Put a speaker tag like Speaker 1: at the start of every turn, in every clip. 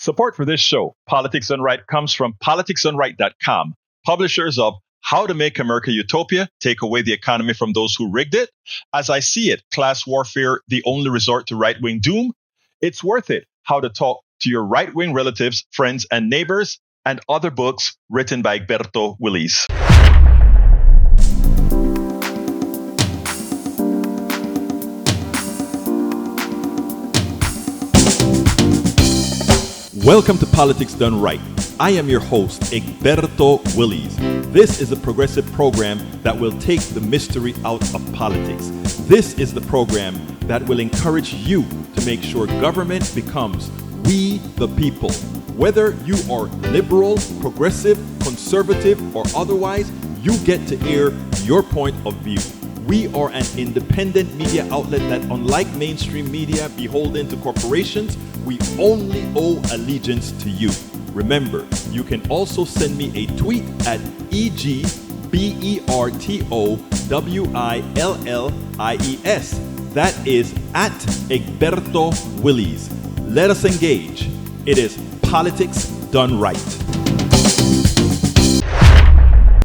Speaker 1: Support for this show, Politics Done Right, comes from politicsdoneright.com, publishers of How to Make America Utopia, Take Away the Economy from Those Who Rigged It, As I See It, Class Warfare, The Only Resort to Right-Wing Doom, It's Worth It, How to Talk to Your Right-Wing Relatives, Friends, and Neighbors, and other books written by Egberto, Willies. Welcome to Politics Done Right. I am your host, Egberto Willies. This is a progressive program that will take the mystery out of politics. This is the program that will encourage you to make sure government becomes we the people. Whether you are liberal, progressive, conservative, or otherwise, you get to air your point of view. We are an independent media outlet that, unlike mainstream media beholden to corporations, we only owe allegiance to you. Remember, you can also send me a tweet at EGBERTOWILLIES. That is at Egberto Willies. Let us engage. It is Politics Done Right.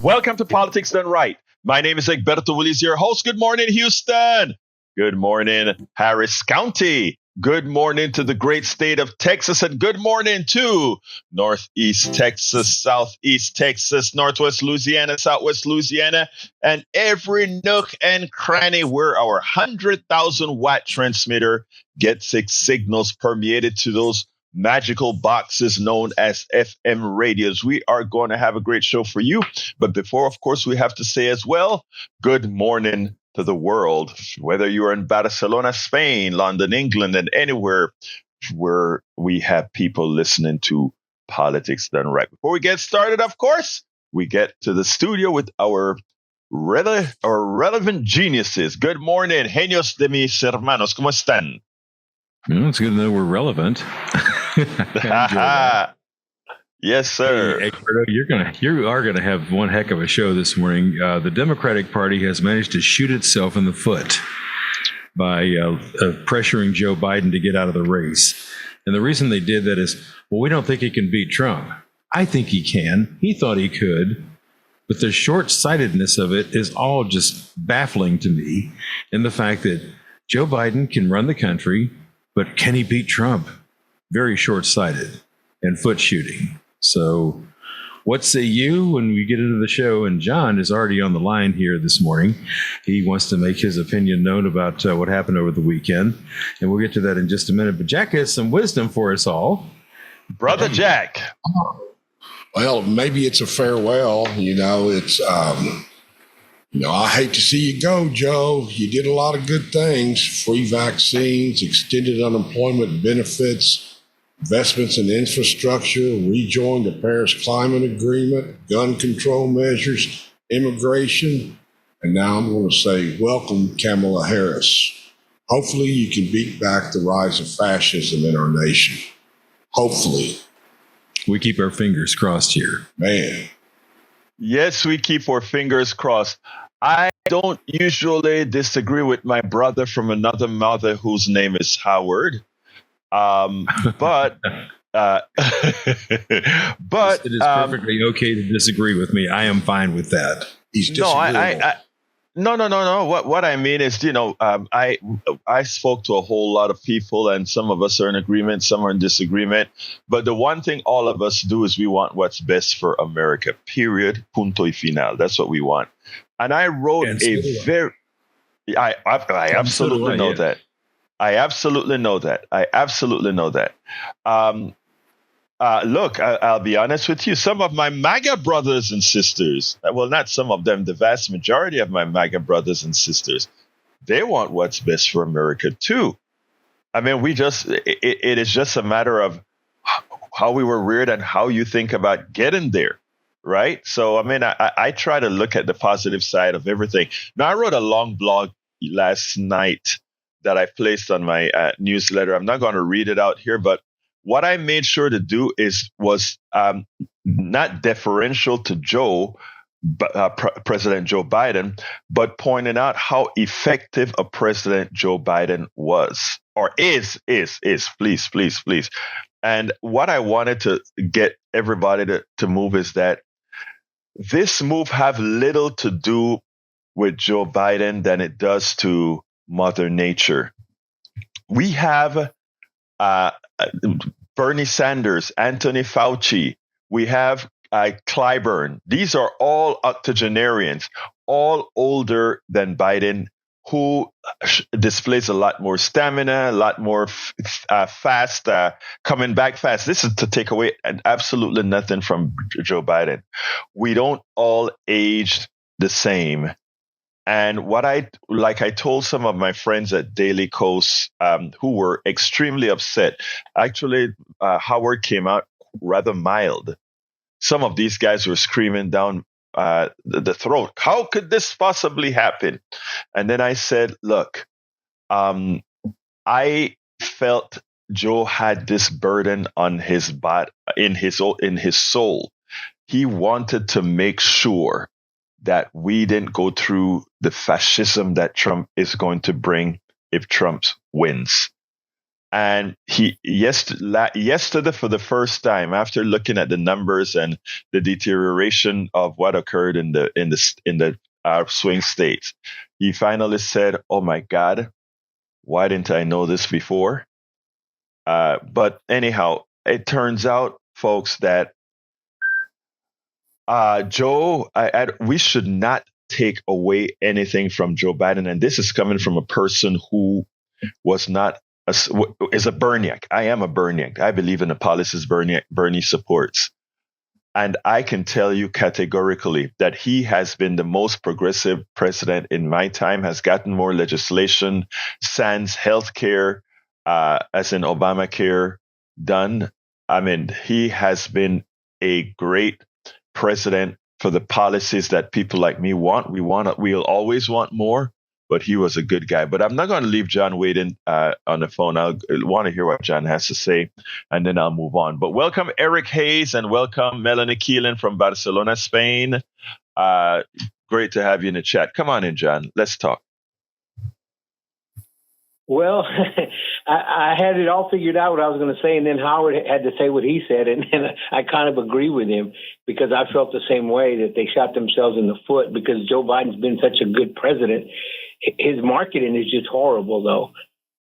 Speaker 1: Welcome to Politics Done Right. My name is Egberto Willies, your host. Good morning, Houston. Good morning, Harris County. Good morning to the great state of Texas, and good morning to Northeast Texas, Southeast Texas, Northwest Louisiana, Southwest Louisiana, and every nook and cranny where our 100,000 watt transmitter gets its signals permeated to those magical boxes known as FM radios. We are going to have a great show for you. But before, of course, we have to say as well, good morning to the world, whether you're in Barcelona, Spain, London, England, and anywhere where we have people listening to Politics Done Right. Before we get started, of course, we get to the studio with our relevant geniuses. Good morning, genios de mis hermanos. ¿Cómo están?
Speaker 2: It's good to know we're relevant.
Speaker 1: Yes, sir.
Speaker 2: Hey, Egberto, you are gonna have one heck of a show this morning. The Democratic Party has managed to shoot itself in the foot by pressuring Joe Biden to get out of the race. And the reason they did that is, well, we don't think he can beat Trump. I think he can. He thought he could. But the short-sightedness of it is all just baffling to me. And the fact that Joe Biden can run the country, but can he beat Trump? Very short-sighted and foot shooting. So what say you when we get into the show? And John is already on the line here this morning. He wants to make his opinion known about what happened over the weekend. And we'll get to that in just a minute. But Jack has some wisdom for us all.
Speaker 1: Brother Jack.
Speaker 3: Well, maybe it's a farewell. It's, I hate to see you go, Joe. You did a lot of good things. Free vaccines, extended unemployment benefits, investments in infrastructure, rejoined the Paris Climate Agreement, gun control measures, immigration, and now I'm going to say, welcome, Kamala Harris. Hopefully you can beat back the rise of fascism in our nation. Hopefully.
Speaker 2: We keep our fingers crossed here.
Speaker 3: Man.
Speaker 1: Yes, we keep our fingers crossed. I don't usually disagree with my brother from another mother whose name is Howard. But
Speaker 2: it is perfectly okay to disagree with me. I am fine with that.
Speaker 3: He's disagreeable.
Speaker 1: No. What I mean is, I spoke to a whole lot of people, and some of us are in agreement, some are in disagreement. But the one thing all of us do is we want what's best for America. Period. Punto y final. That's what we want. And I wrote I absolutely know that. I absolutely know that. Look, I'll be honest with you. Some of my MAGA brothers and sisters, well, not some of them, the vast majority of my MAGA brothers and sisters, they want what's best for America too. I mean, it is just a matter of how we were reared and how you think about getting there, right? So, I mean, I try to look at the positive side of everything. Now, I wrote a long blog last night that I placed on my newsletter. I'm not going to read it out here, but what I made sure to do was not deferential to Joe, President Joe Biden, but pointing out how effective a President Joe Biden was or is, please. And what I wanted to get everybody to move is that this move have little to do with Joe Biden than it does to Mother Nature. We have Bernie Sanders, Anthony Fauci. We have Clyburn. These are all octogenarians, all older than Biden, who displays a lot more stamina, a lot more fast, coming back fast. This is to take away absolutely nothing from Joe Biden. We don't all age the same. And what I told some of my friends at Daily Kos who were extremely upset. Actually, Howard came out rather mild. Some of these guys were screaming down the throat. How could this possibly happen? And then I said, look, I felt Joe had this burden on his body, in his soul. He wanted to make sure that we didn't go through the fascism that Trump is going to bring if Trump wins. And he yesterday, for the first time, after looking at the numbers and the deterioration of what occurred in the swing states, he finally said, "Oh my God, why didn't I know this before?" But anyhow, it turns out, folks, that Joe, we should not take away anything from Joe Biden, and this is coming from a person who was not. Is a Berniac. I am a Berniac. I believe in the policies Bernie supports. And I can tell you categorically that he has been the most progressive president in my time, has gotten more legislation, sans healthcare, as in Obamacare, done. I mean, he has been a great president for the policies that people like me want. We'll always want more. But he was a good guy. But I'm not going to leave John waiting on the phone. I want to hear what John has to say, and then I'll move on. But welcome, Eric Hayes, and welcome, Melanie Keelan from Barcelona, Spain. Great to have you in the chat. Come on in, John. Let's talk.
Speaker 4: Well, I had it all figured out what I was going to say, and then Howard had to say what he said, and I kind of agree with him because I felt the same way, that they shot themselves in the foot because Joe Biden's been such a good president. His marketing is just horrible, though.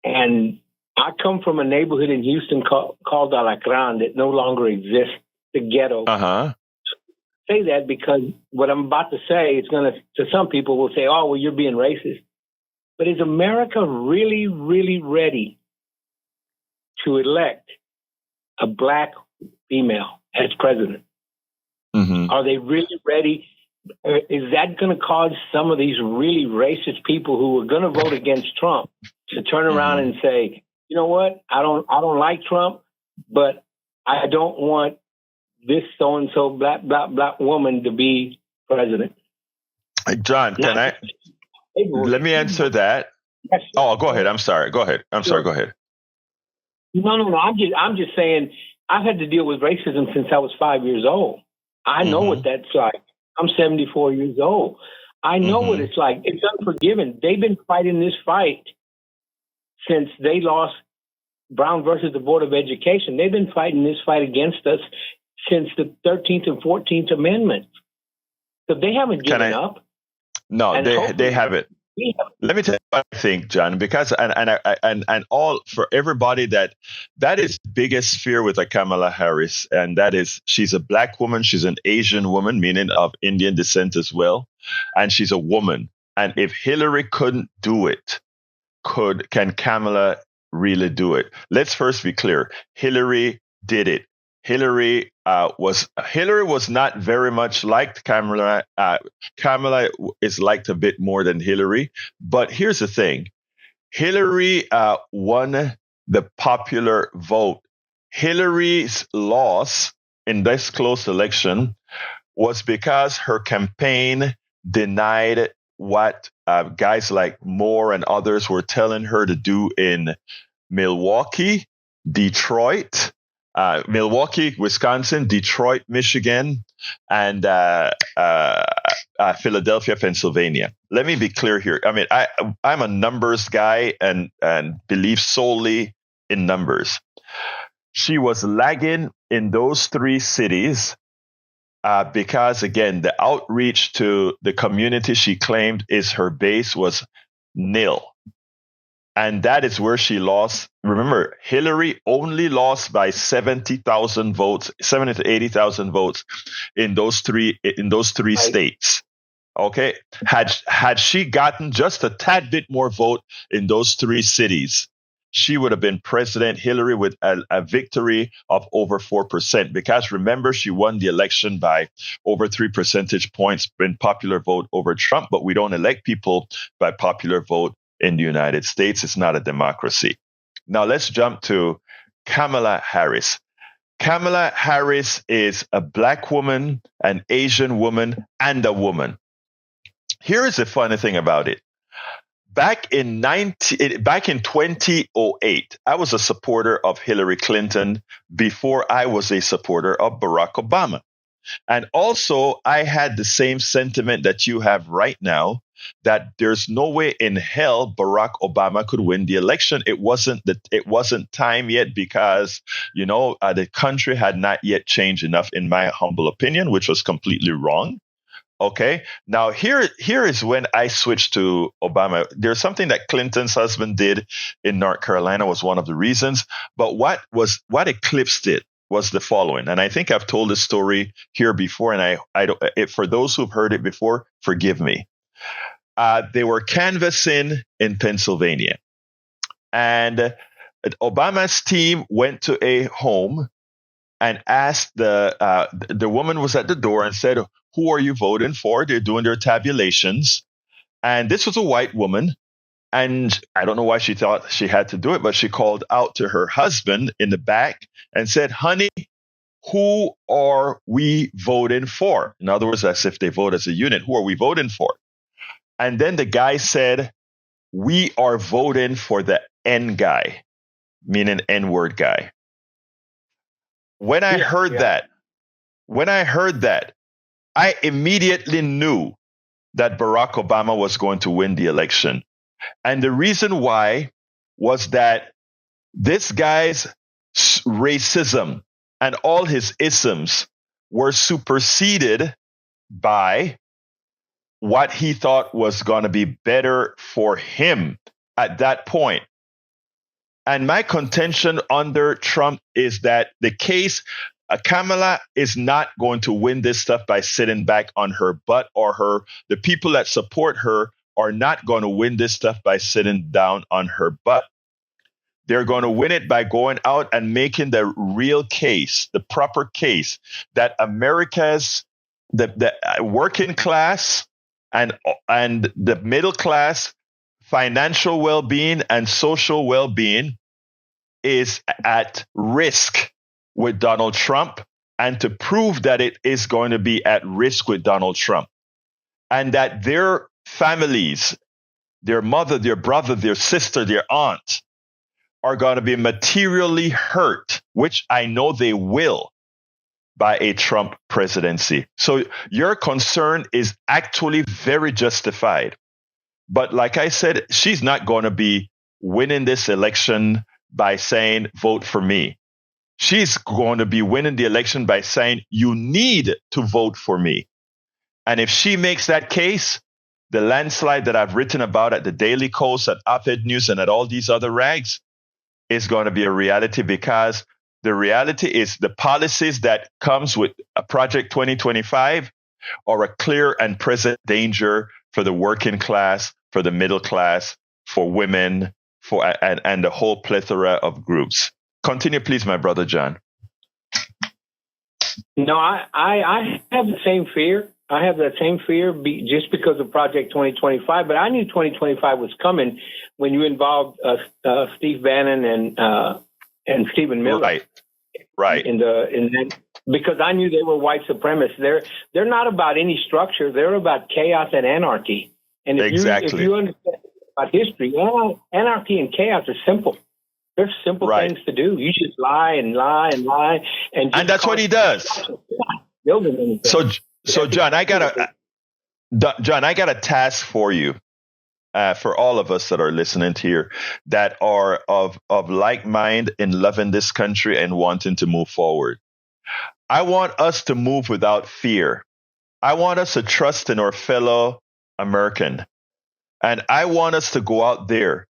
Speaker 4: And I come from a neighborhood in Houston called Alacran that no longer exists, the ghetto.
Speaker 1: Uh-huh.
Speaker 4: Say that because what I'm about to say, it's going to some people will say, oh, well, you're being racist. But is America really, really ready to elect a black female as president?
Speaker 1: Mm-hmm.
Speaker 4: Are they really ready? Is that going to cause some of these really racist people who are going to vote against Trump to turn around and say, you know what? I don't like Trump, but I don't want this so-and-so black woman to be president.
Speaker 1: Hey, John, let me answer that.
Speaker 4: Yes.
Speaker 1: Oh, go ahead. I'm sorry. Go ahead. Go ahead.
Speaker 4: No. I'm just saying I've had to deal with racism since I was 5 years old. I know what that's like. I'm 74 years old. I know what it's like. It's unforgiving. They've been fighting this fight since they lost Brown versus the Board of Education. They've been fighting this fight against us since the 13th and 14th Amendments. So they haven't given up.
Speaker 1: No, they haven't. Let me tell you what I think, John, because and all for everybody that is the biggest fear with a Kamala Harris, and that is she's a black woman, she's an Asian woman, meaning of Indian descent as well, and she's a woman. And if Hillary couldn't do it, can Kamala really do it? Let's first be clear. Hillary did it. Hillary was not very much liked. Kamala is liked a bit more than Hillary. But here's the thing. Hillary won the popular vote. Hillary's loss in this close election was because her campaign denied what guys like Moore and others were telling her to do in Milwaukee, Detroit, Milwaukee, Wisconsin, Detroit, Michigan, and Philadelphia, Pennsylvania. Let me be clear here. I mean, I'm a numbers guy and believe solely in numbers. She was lagging in those three cities because, again, the outreach to the community she claimed is her base was nil. And that is where she lost. Remember, Hillary only lost by 70,000 votes, 70 to 80,000 votes in those three states. Okay. Had she gotten just a tad bit more vote in those three cities, she would have been President Hillary with a victory of over 4%. Because remember, she won the election by over 3 percentage points in popular vote over Trump. But we don't elect people by popular vote in the United States. It's not a democracy. Now let's jump to Kamala Harris. Kamala Harris is a Black woman, an Asian woman, and a woman. Here is the funny thing about it. Back in 2008, I was a supporter of Hillary Clinton before I was a supporter of Barack Obama. And also, I had the same sentiment that you have right now, that there's no way in hell Barack Obama could win the election. It wasn't time yet because, the country had not yet changed enough, in my humble opinion, which was completely wrong. Okay. Now here is when I switched to Obama. There's something that Clinton's husband did in North Carolina was one of the reasons, but what eclipsed it was the following. And I think I've told this story here before, and I don't, for those who've heard it before, forgive me. They were canvassing in Pennsylvania, and Obama's team went to a home and asked the woman was at the door and said, "Who are you voting for?" They're doing their tabulations. And this was a white woman. And I don't know why she thought she had to do it, but she called out to her husband in the back and said, "Honey, who are we voting for?" In other words, as if they vote as a unit. Who are we voting for? And then the guy said, "We are voting for the N guy," meaning N-word guy. When I heard that, I immediately knew that Barack Obama was going to win the election. And the reason why was that this guy's racism and all his isms were superseded by what he thought was going to be better for him at that point. And my contention under Trump is that the case, Kamala is not going to win this stuff by sitting back on her butt, or the people that support her are not going to win this stuff by sitting down on her butt. They're going to win it by going out and making the real case, the proper case, that America's the working class and the middle class financial well-being and social well-being is at risk with Donald Trump, and to prove that it is going to be at risk with Donald Trump, and that their families, their mother, their brother, their sister, their aunt are going to be materially hurt, which I know they will, by a Trump presidency. So your concern is actually very justified. But like I said, she's not going to be winning this election by saying, "Vote for me." She's going to be winning the election by saying, "You need to vote for me." And if she makes that case, the landslide that I've written about at the Daily Kos, at Op-Ed News, and at all these other rags is going to be a reality, because the reality is the policies that comes with a Project 2025 are a clear and present danger for the working class, for the middle class, for women, and the whole plethora of groups. Continue, please, my brother John.
Speaker 4: No, I have the same fear. I have that same fear just because of Project 2025. But I knew 2025 was coming when you involved Steve Bannon and Stephen Miller.
Speaker 1: Right.
Speaker 4: Because I knew they were white supremacists. They're not about any structure. They're about chaos and anarchy. And if you understand about history, anarchy and chaos are simple. They're simple things to do. You just lie and lie and lie, and
Speaker 1: that's what he does.
Speaker 4: Building anything.
Speaker 1: So John, I gotta John, I got a task for you, for all of us that are listening here, that are of like mind in loving this country and wanting to move forward. I want us to move without fear. I want us to trust in our fellow American. And I want us to go out there.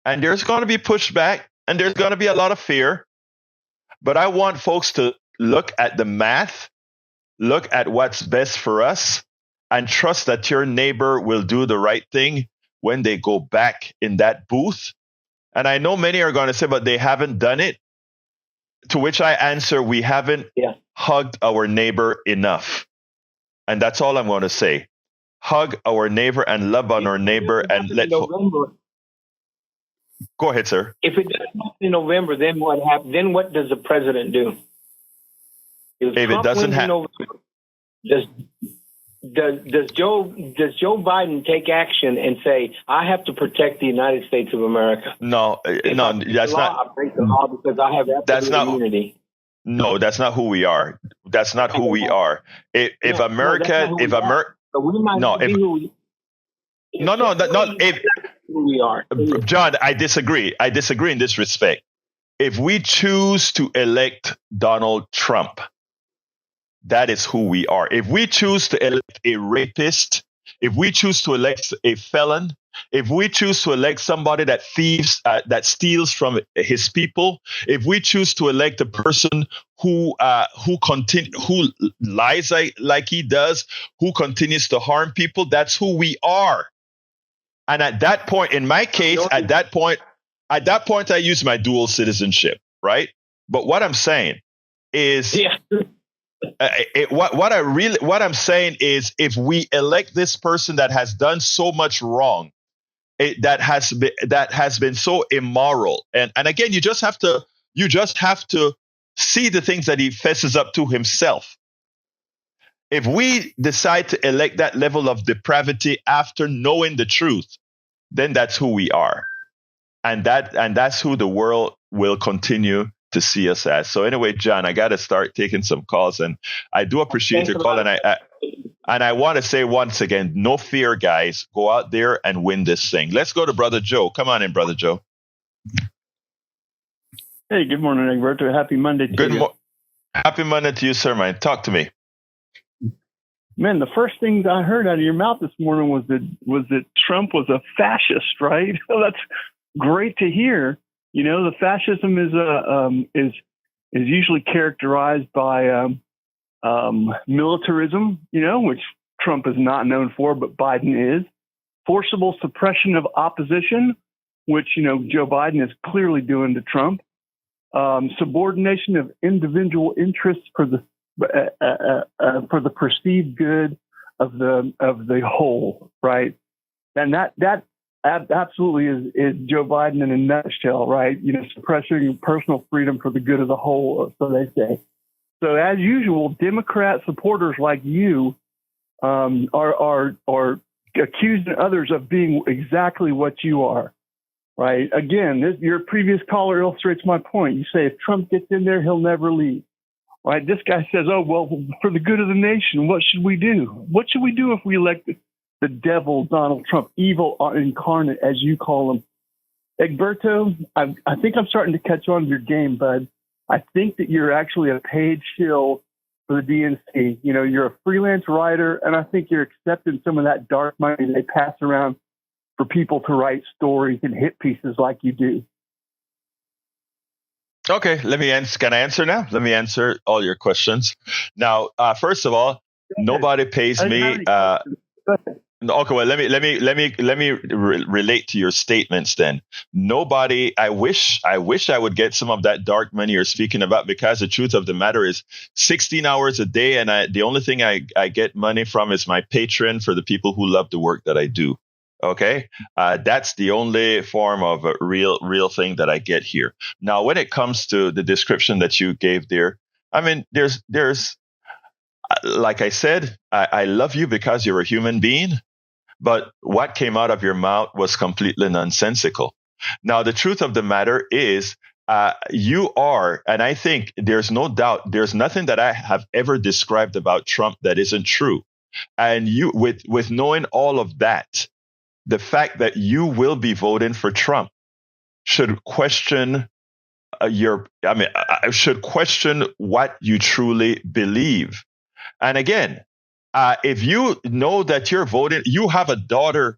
Speaker 1: And there's going to be pushback and there's going to be a lot of fear. But I want folks to look at the math, look at what's best for us, and trust that your neighbor will do the right thing when they go back in that booth. And I know many are going to say, but they haven't done it. To which I answer, we haven't hugged our neighbor enough. And that's all I'm going to say. Hug our neighbor and love on our neighbor and let. Go ahead, sir.
Speaker 4: If it doesn't happen in November, then what happens? Then what does the president do? If
Speaker 1: it doesn't happen,
Speaker 4: does Joe Biden take action and say, I have to protect the United States of America?
Speaker 1: No, that's not.
Speaker 4: I break the law because I have absolute immunity.
Speaker 1: No, that's not who we are. That's not who we are. If America,
Speaker 4: we are.
Speaker 1: John, I disagree. I disagree in this respect. If we choose to elect Donald Trump, that is who we are. If we choose to elect a rapist, if we choose to elect a felon, if we choose to elect somebody that thieves, that steals from his people, if we choose to elect a person who lies like he does, who continues to harm people, that's who we are. And at that point, in my case, at that point, I use my dual citizenship, right? But what I'm saying is, what I'm saying is, if we elect this person that has done so much wrong, that has been so immoral, and again, you just have to see the things that he fesses up to himself. If we decide to elect that level of depravity after knowing the truth, then that's who we are, and that's who the world will continue to see us as. So anyway, John, I got to start taking some calls, and I do appreciate your call, and I want to say once again, no fear, guys. Go out there and win this thing. Let's go to Brother Joe. Come on in, Brother Joe.
Speaker 5: Hey, good morning, Egberto. Happy Monday to you.
Speaker 1: Happy Monday to you, sir, man. Talk to me.
Speaker 5: Man, the first things I heard out of your mouth this morning was that Trump was a fascist, right? Well, that's great to hear. You know, the fascism is usually characterized by militarism, which Trump is not known for, but Biden is. Forcible suppression of opposition, which Joe Biden is clearly doing to Trump. Subordination of individual interests for the perceived good of the whole, right? And that absolutely is Joe Biden in a nutshell, right? Suppressing personal freedom for the good of the whole, so they say. So as usual, Democrat supporters like you are accusing others of being exactly what you are, right? Again, your previous caller illustrates my point. You say if Trump gets in there, he'll never leave. Right? This guy says, oh, well, for the good of the nation, what should we do? What should we do if we elect the devil, Donald Trump, evil incarnate, as you call him? Egberto, I think I'm starting to catch on to your game, bud. I think that you're actually a paid shill for the DNC. You're a freelance writer, and I think you're accepting some of that dark money they pass around for people to write stories and hit pieces like you do.
Speaker 1: Okay, let me answer. Can I answer now? Let me answer all your questions. Now, first of all, nobody pays me. Okay, well, let me relate to your statements then. Nobody. I wish I would get some of that dark money you're speaking about, because the truth of the matter is 16 hours a day, and the only thing I get money from is my Patreon for the people who love the work that I do. Okay, that's the only form of a real thing that I get here. Now, when it comes to the description that you gave there, I mean, there's like I said, I love you because you're a human being, but what came out of your mouth was completely nonsensical. Now, the truth of the matter is, you are, and I think there's no doubt, there's nothing that I have ever described about Trump that isn't true. And you, with knowing all of that, the fact that you will be voting for Trump should question should question what you truly believe. And again, if you know that you're voting, you have a daughter.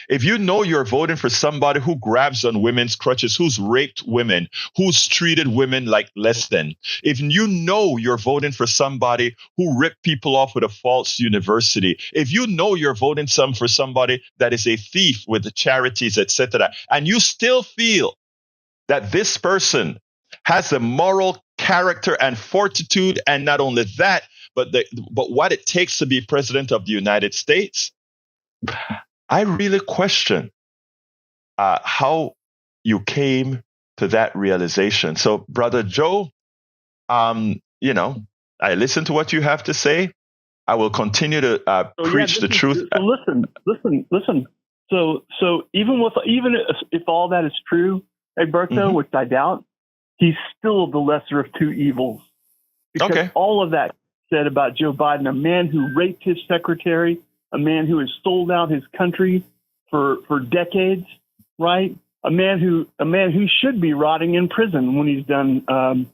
Speaker 1: If you know you're voting for somebody who grabs on women's crutches, who's raped women, who's treated women like less than, if you know you're voting for somebody who ripped people off with a false university, if you know you're voting for somebody that is a thief with the charities, etc., and you still feel that this person has the moral character and fortitude, and not only that, but what it takes to be president of the United States, I really question how you came to that realization. So, Brother Joe, I listen to what you have to say. I will continue to preach the truth.
Speaker 5: So listen. So even if all that is true, Egberto, which I doubt, he's still the lesser of two evils. Because all of that said about Joe Biden, a man who raped his secretary, a man who has sold out his country for decades, right? A man who should be rotting in prison when he's done screwing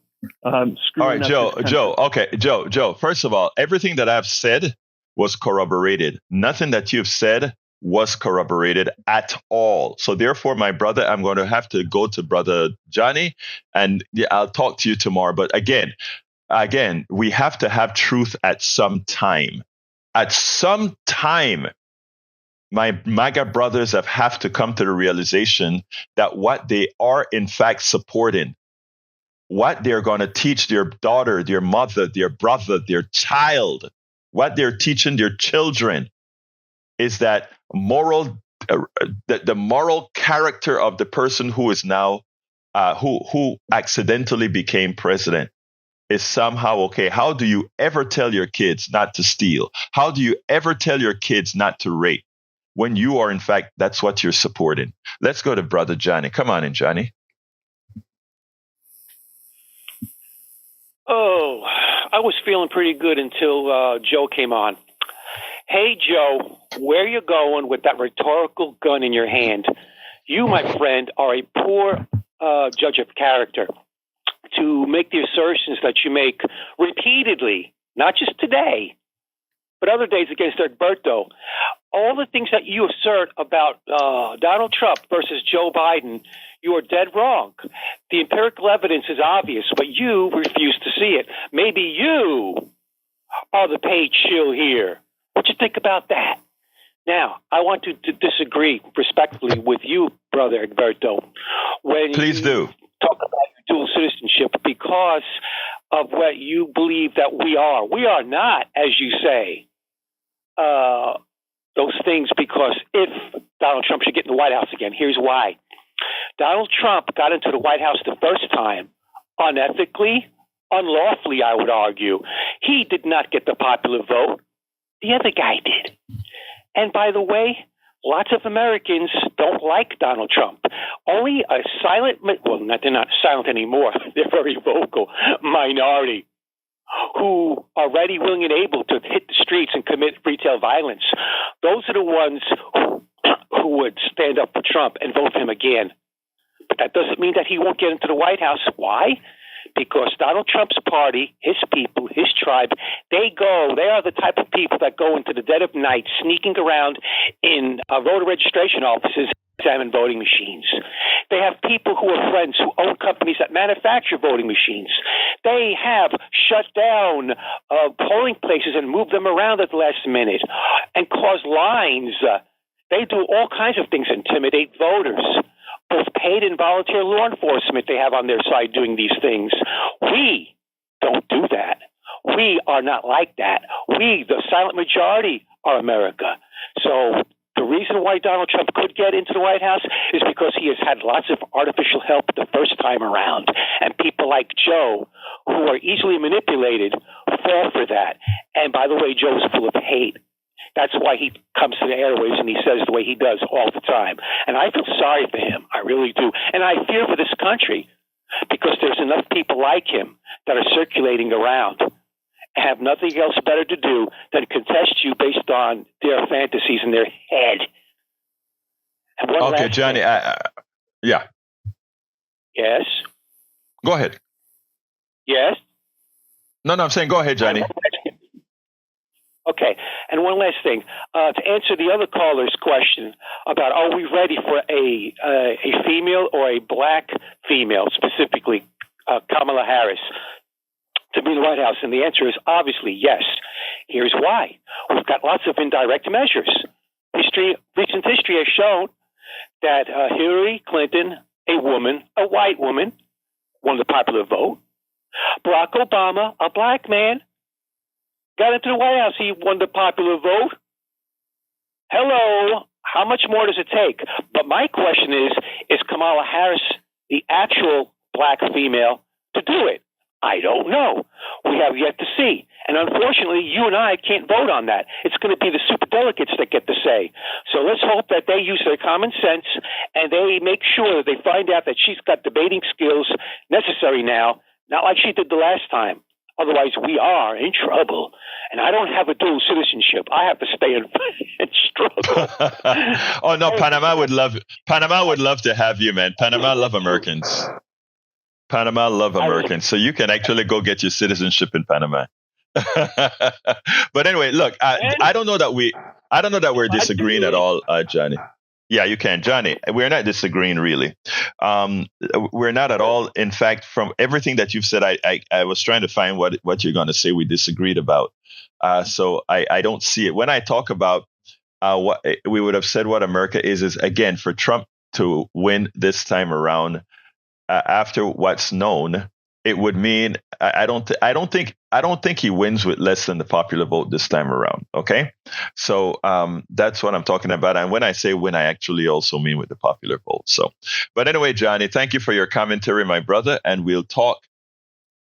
Speaker 1: all right,
Speaker 5: up
Speaker 1: Joe. First of all, everything that I've said was corroborated. Nothing that you've said was corroborated at all. So therefore, my brother, I'm going to have to go to Brother Johnny, and I'll talk to you tomorrow. But again, we have to have truth at some time. At some time, my MAGA brothers have to come to the realization that what they are in fact supporting, what they're going to teach their daughter, their mother, their brother, their child, what they're teaching their children is that the moral character of the person who is now who accidentally became president is somehow okay. How do you ever tell your kids not to steal? How do you ever tell your kids not to rape when you are, in fact, that's what you're supporting? Let's go to Brother Johnny. Come on in, Johnny.
Speaker 6: Oh, I was feeling pretty good until Joe came on. Hey, Joe, where you going with that rhetorical gun in your hand? You, my friend, are a poor judge of character to make the assertions that you make repeatedly, not just today, but other days against Egberto. All the things that you assert about Donald Trump versus Joe Biden, you are dead wrong. The empirical evidence is obvious, but you refuse to see it. Maybe you are the paid shill here. What you think about that? Now, I want to disagree respectfully with you, Brother Egberto.
Speaker 1: Please do.
Speaker 6: Talk about your dual citizenship because of what you believe that we are. We are not, as you say, those things, because if Donald Trump should get in the White House again, here's why. Donald Trump got into the White House the first time unethically, unlawfully, I would argue. He did not get the popular vote. The other guy did. And by the way, lots of Americans don't like Donald Trump. Only a silent, well, they're not silent anymore. They're very vocal minority who are ready, willing, and able to hit the streets and commit retail violence. Those are the ones who would stand up for Trump and vote for him again. But that doesn't mean that he won't get into the White House. Why? Because Donald Trump's party, his people, his tribe, they are the type of people that go into the dead of night, sneaking around in voter registration offices, examine voting machines. They have people who are friends who own companies that manufacture voting machines. They have shut down polling places and moved them around at the last minute and caused lines. They do all kinds of things, intimidate voters. Both paid and volunteer law enforcement they have on their side doing these things. We don't do that. We are not like that. We, the silent majority, are America. So the reason why Donald Trump could get into the White House is because he has had lots of artificial help the first time around. And people like Joe, who are easily manipulated, fall for that. And by the way, Joe's full of hate. That's why he comes to the airwaves and he says the way he does all the time. And I feel sorry for him. I really do. And I fear for this country because there's enough people like him that are circulating around. and have nothing else better to do than contest you based on their fantasies in their head. And one
Speaker 1: Okay,
Speaker 6: last
Speaker 1: Johnny.
Speaker 6: thing.
Speaker 1: Yeah.
Speaker 6: Yes.
Speaker 1: Go ahead.
Speaker 6: Yes.
Speaker 1: No, I'm saying go ahead, Johnny.
Speaker 6: Okay, and one last thing. To answer the other caller's question about are we ready for a female or a black female, specifically Kamala Harris, to be in the White House? And the answer is obviously yes. Here's why. We've got lots of indirect measures. Recent history has shown that Hillary Clinton, a woman, a white woman, won the popular vote. Barack Obama, a black man, got into the White House. He won the popular vote. Hello. How much more does it take? But my question is Kamala Harris the actual black female to do it? I don't know. We have yet to see. And unfortunately, you and I can't vote on that. It's going to be the superdelegates that get to say. So let's hope that they use their common sense and they make sure that they find out that she's got debating skills necessary now, not like she did the last time. Otherwise, we are in trouble. And I don't have a dual citizenship. I have to stay and struggle.
Speaker 1: Oh no, Panama would love to have you, man. Panama love Americans. Panama love Americans, so you can actually go get your citizenship in Panama. But anyway, look, I don't know that we're disagreeing at all, Johnny. Yeah, you can, Johnny. We're not disagreeing really. We're not at all. In fact, from everything that you've said, I was trying to find what you're going to say we disagreed about. So I don't see it. When I talk about what we would have said, what America is again for Trump to win this time around. After what's known, it would mean I don't think he wins with less than the popular vote this time around. Okay, so that's what I'm talking about. And when I say win, I actually also mean with the popular vote. So, but anyway, Johnny, thank you for your commentary, my brother, and we'll talk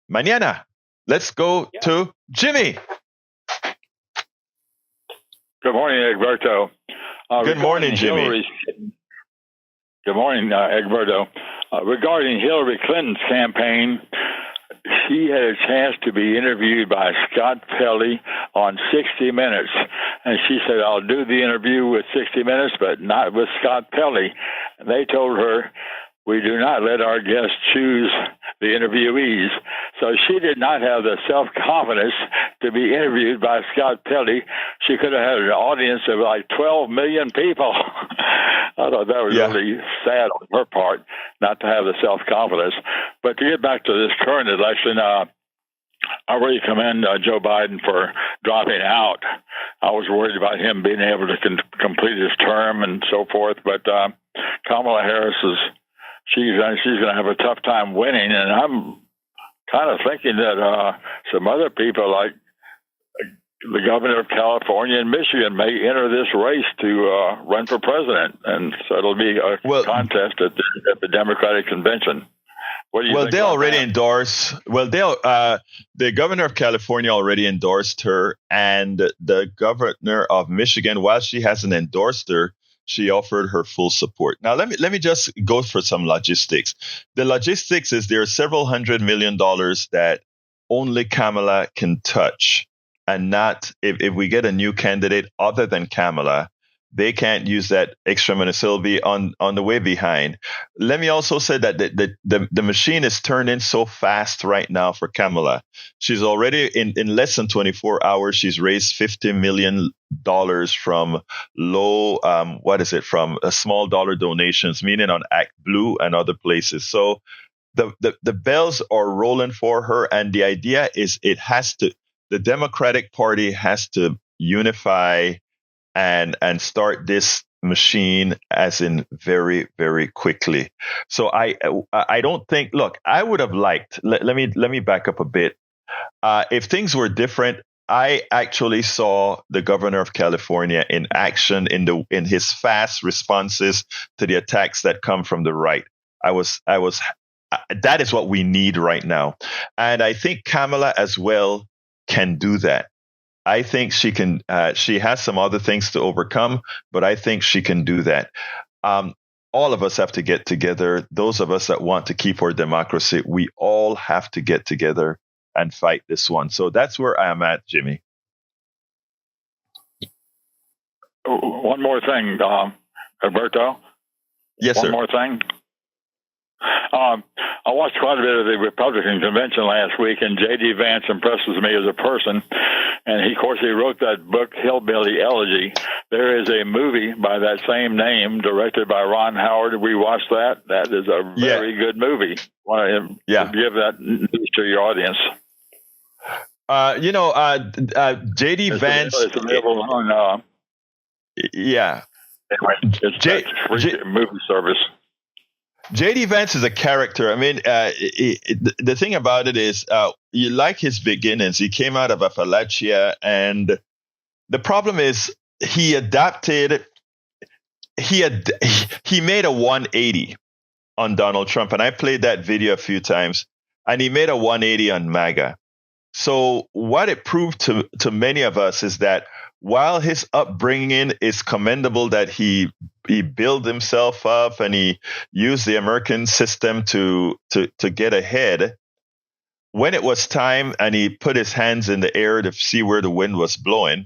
Speaker 1: mañana. Let's go to Jimmy.
Speaker 7: Good morning, Egberto.
Speaker 1: Good morning, Jimmy.
Speaker 7: Good morning, Egberto. Regarding Hillary Clinton's campaign, she had a chance to be interviewed by Scott Pelley on 60 Minutes. And she said, I'll do the interview with 60 Minutes, but not with Scott Pelley. And they told her, we do not let our guests choose the interviewees. So she did not have the self-confidence to be interviewed by Scott Pelley. She could have had an audience of like 12 million people. I thought that was really sad on her part not to have the self-confidence. But to get back to this current election, I really commend Joe Biden for dropping out. I was worried about him being able to complete his term and so forth. But Kamala Harris she's going to have a tough time winning, and I'm kind of thinking that some other people like the governor of California and Michigan may enter this race to run for president, and so it'll be a contest at the Democratic convention. What do you think?
Speaker 1: They already endorsed. The governor of California already endorsed her, and the governor of Michigan, while she hasn't endorsed her, she offered her full support. Now, let me just go for some logistics. The logistics is there are several $100 million that only Kamala can touch, and not if we get a new candidate other than Kamala, they can't use that extra money. So it'll be on the way behind. Let me also say that the machine is turning so fast right now for Kamala. She's already in less than 24 hours. She's raised $50 million from from small dollar donations, meaning on Act Blue and other places. So the bells are rolling for her. And the idea is the Democratic Party has to unify and start this machine as in very, very quickly. So I don't think, look, I would have liked, let me back up a bit. If things were different, I actually saw the governor of California in action in his fast responses to the attacks that come from the right. That is what we need right now. And I think Kamala as well can do that. I think she can. She has some other things to overcome, but I think she can do that. All of us have to get together. Those of us that want to keep our democracy, we all have to get together and fight this one. So that's where I am at, Jimmy.
Speaker 7: One more thing, Egberto.
Speaker 1: Yes,
Speaker 7: One
Speaker 1: sir.
Speaker 7: more thing. I watched quite a bit of the Republican convention last week, and J.D. Vance impresses me as a person. And he, of course, he wrote that book, Hillbilly Elegy. There is a movie by that same name, directed by Ron Howard. We watched that. That is a very good movie. Want to give that news to your audience.
Speaker 1: J.D. Vance.
Speaker 7: It's available on. It's movie service.
Speaker 1: J.D. Vance is a character. I mean, the thing about it is, you like his beginnings. He came out of Appalachia, and the problem is he adapted. He made a 180 on Donald Trump, and I played that video a few times. And he made a 180 on MAGA. So what it proved to many of us is that while his upbringing is commendable, that he built himself up and he used the American system to get ahead, when it was time and he put his hands in the air to see where the wind was blowing,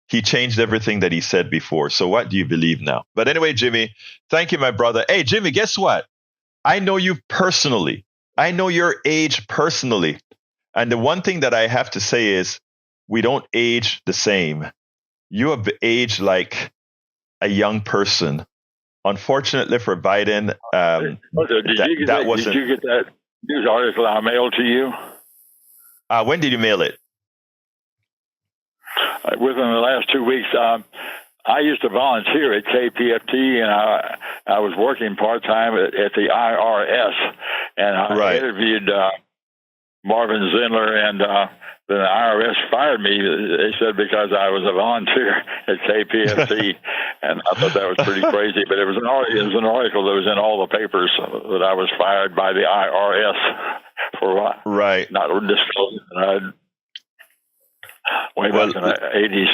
Speaker 1: he changed everything that he said before. So what do you believe now? But anyway, Jimmy, thank you, my brother. Hey, Jimmy, guess what? I know you personally. I know your age personally. And the one thing that I have to say is we don't age the same. You have aged like a young person. Unfortunately for Biden,
Speaker 7: did you get that news article I mailed to you?
Speaker 1: When did you mail it?
Speaker 7: Within the last 2 weeks. I used to volunteer at KPFT, and I was working part-time at the IRS, and I interviewed Marvin Zindler, and the IRS fired me. They said because I was a volunteer at KPFT, and I thought that was pretty crazy. But it was an article that was in all the papers that I was fired by the IRS for not disclosing way back in the 80s.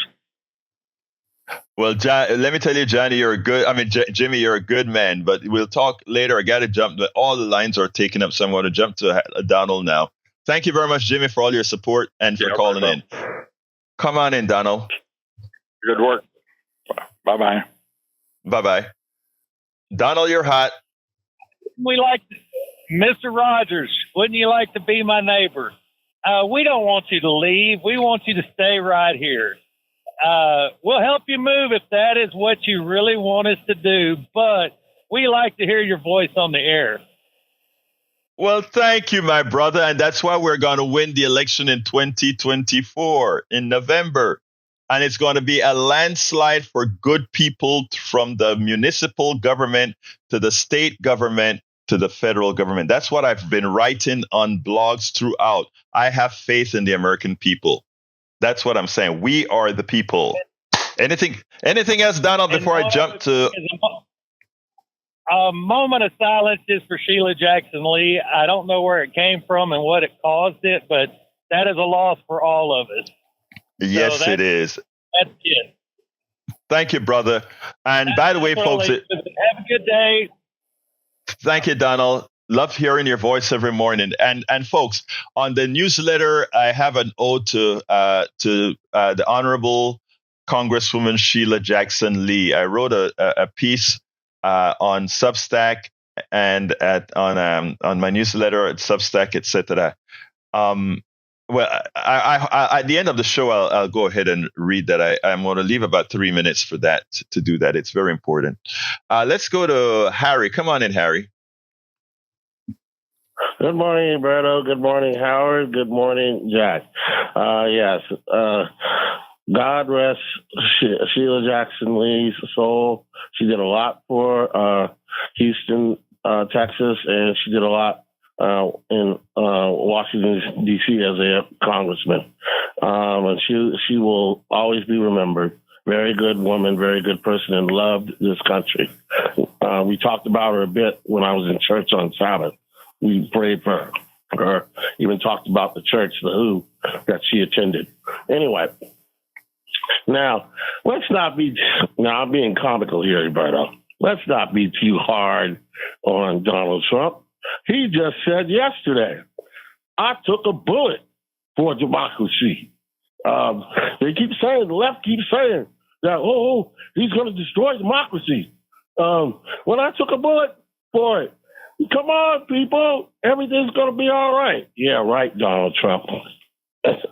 Speaker 1: Well, John, let me tell you, Johnny, Jimmy, you're a good man. But we'll talk later. I got to jump. All the lines are taken up, so I'm going to jump to Donald now. Thank you very much, Jimmy, for all your support and for calling in. Come on in, Donald.
Speaker 7: Good work. Bye-bye.
Speaker 1: Bye-bye. Donald, you're hot.
Speaker 8: Mr. Rogers, wouldn't you like to be my neighbor? We don't want you to leave. We want you to stay right here. We'll help you move if that is what you really want us to do, but we like to hear your voice on the air.
Speaker 1: Well, thank you, my brother. And that's why we're going to win the election in 2024 in November. And it's going to be a landslide for good people from the municipal government to the state government to the federal government. That's what I've been writing on blogs throughout. I have faith in the American people. That's what I'm saying. We are the people. Anything else, Donald, before I jump to...
Speaker 8: A moment of silence just for Sheila Jackson Lee. I don't know where it came from and what it caused it, but that is a loss for all of us.
Speaker 1: Yes, it is.
Speaker 8: That's it.
Speaker 1: Thank you, brother. And by the way, folks...
Speaker 8: Have a good day.
Speaker 1: Thank you, Donald. Love hearing your voice every morning. And folks, on the newsletter, I have an ode to the Honorable Congresswoman Sheila Jackson Lee. I wrote a piece on Substack and on my newsletter at Substack, etc. Well, I at the end of the show, I'll go ahead and read that. I'm going to leave about 3 minutes for that to do that. It's very important. Let's go to Harry. Come on in, Harry.
Speaker 9: Good morning, Egberto. Good morning, Howard. Good morning, Jack. Yes. God rest Sheila Jackson Lee's soul. She did a lot for Houston, Texas, and she did a lot in Washington, D.C. as a congressman. And she will always be remembered. Very good woman, very good person, and loved this country. We talked about her a bit when I was in church on Sabbath. We prayed for her, even talked about the church, the Who, that she attended. Anyway, now, let's not be, now I'm being comical here, Egberto. Let's not be too hard on Donald Trump. He just said yesterday, I took a bullet for democracy. They keep saying, the left keeps saying that, he's going to destroy democracy. When I took a bullet for it, come on, people, everything's going to be all right. Yeah, right, Donald Trump.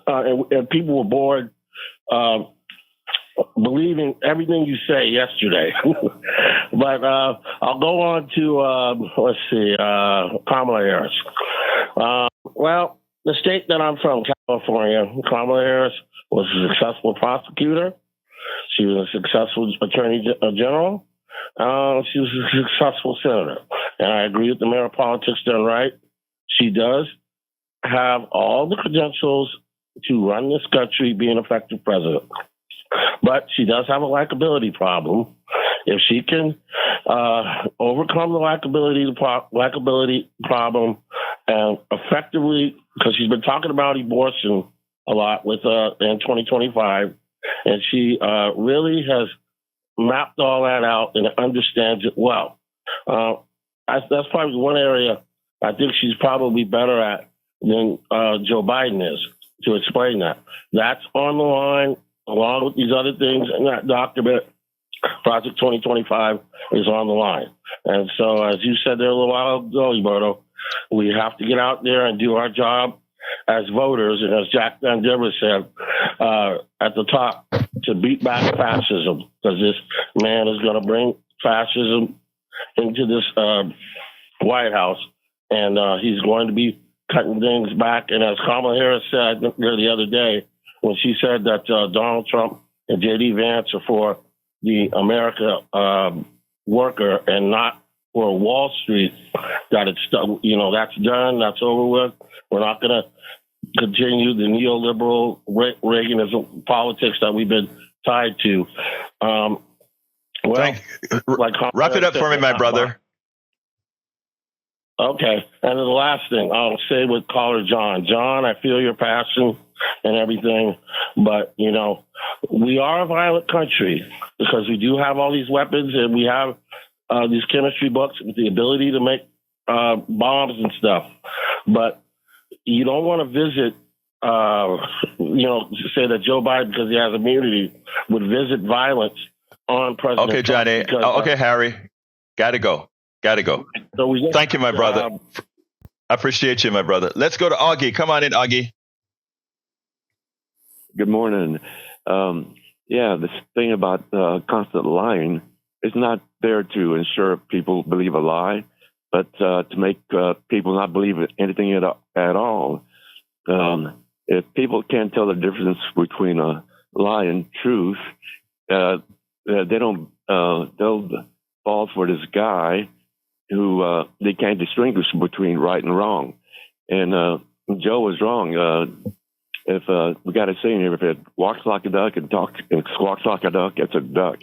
Speaker 9: And people were bored believing everything you say yesterday. But I'll go on to, Kamala Harris. Well, the state that I'm from, California, Kamala Harris was a successful prosecutor. She was a successful attorney general. She was a successful senator. And I agree with the mayor of politics done right. She does have all the credentials to run this country, be an effective president. But she does have a likability problem. If she can overcome the likability problem and effectively, because she's been talking about abortion a lot with in 2025, and she really has mapped all that out and understands it well. That's probably one area I think she's probably better at than Joe Biden is to explain that. That's on the line along with these other things in that document. Project 2025 is on the line. And so, as you said there a little while ago, Egberto, we have to get out there and do our job as voters, and as Jack Van Diver said at the top, to beat back fascism, because this man is going to bring fascism into this White House, and he's going to be cutting things back. And as Kamala Harris said the other day, when she said that Donald Trump and J.D. Vance are for the America worker and not for Wall Street, that it's, that's done, that's over with. We're not going to continue the neoliberal Reaganism politics that we've been tied to.
Speaker 1: Wrap it up for me, my brother.
Speaker 9: Okay. And then the last thing I'll say with caller John. John, I feel your passion and everything, but, we are a violent country because we do have all these weapons and we have these chemistry books with the ability to make bombs and stuff. But you don't want to visit, say that Joe Biden, because he has immunity, would visit violence on President
Speaker 1: Okay,
Speaker 9: Trump.
Speaker 1: Johnny. Okay, Harry. Gotta go.
Speaker 9: So
Speaker 1: Thank you, my brother. I appreciate you, my brother. Let's go to Augie. Come on in, Augie.
Speaker 10: Good morning. This thing about constant lying is not there to ensure people believe a lie, but to make people not believe anything at all. If people can't tell the difference between a lie and truth, they'll fall for this guy who they can't distinguish between right and wrong. And Joe was wrong. If we got a saying here, if it walks like a duck and squawks like a duck, it's a duck.